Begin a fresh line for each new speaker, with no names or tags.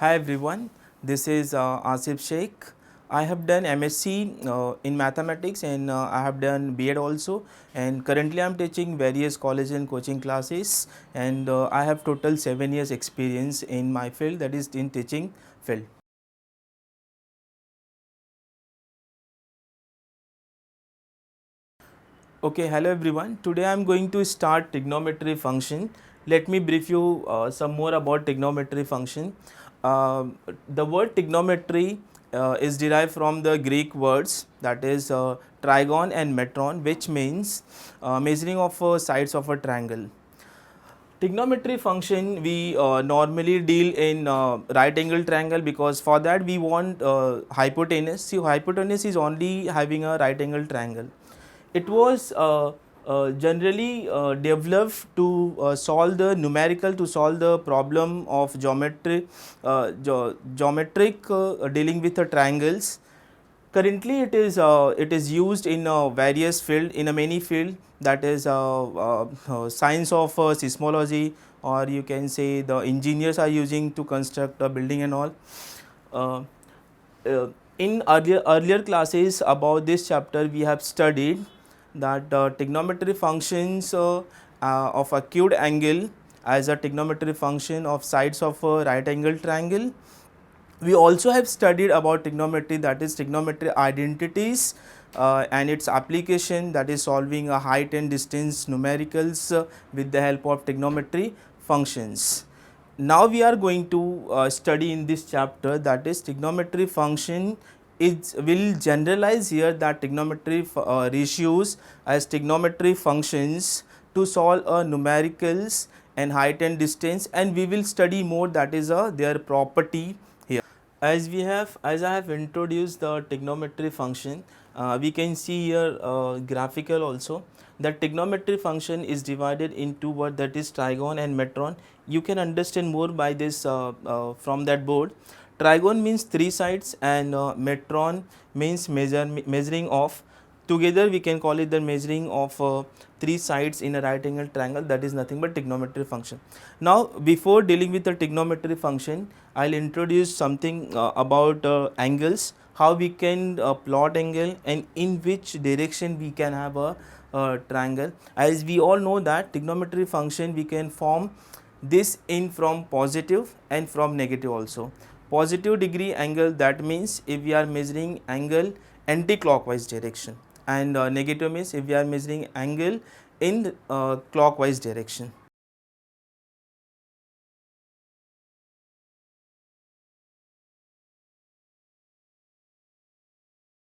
Hi everyone, this is Asif Sheikh. I have done MSc in mathematics and I have done B.Ed also, and currently I am teaching various college and coaching classes, and I have total 7 years experience in my field, that is in teaching field. Okay, hello everyone. Today I am going to start trigonometry function. Let me brief you some more about trigonometry function. The word trigonometry is derived from the Greek words, that is trigon and metron, which means measuring of sides of a triangle. Trigonometry function we normally deal in right angle triangle, because for that we want hypotenuse. See, hypotenuse is only having a right angle triangle. It was generally developed to solve the numerical, to solve the problem of geometric dealing with the triangles. Currently it is used in various field, in a many field, that is science of seismology, or you can say the engineers are using to construct a building and all. uh, uh, in earlier classes about this chapter we have studied that trigonometry functions of acute angle as a trigonometry function of sides of a right angle triangle. We also have studied about trigonometry, that is trigonometry identities and its application, that is solving a height and distance numericals with the help of trigonometry functions. Now we are going to study in this chapter, that is trigonometry function is will generalize here that trigonometry ratios as trigonometry functions to solve numericals and height and distance, and we will study more, that is their property here. As I have introduced the trigonometry function, we can see here graphical also. The trigonometry function is divided into what, that is trigon and metron. You can understand more by this from that board. Trigon means three sides, and metron means measuring of. Together we can call it the measuring of three sides in a right angle triangle, that is nothing but trigonometry function. Now before dealing with the trigonometry function, I will introduce something about angles, how we can plot angle and in which direction we can have a triangle. As we all know that trigonometry function we can form this in from positive and from negative also. Positive degree angle, that means if we are measuring angle anti-clockwise direction, and negative means if we are measuring angle in clockwise direction.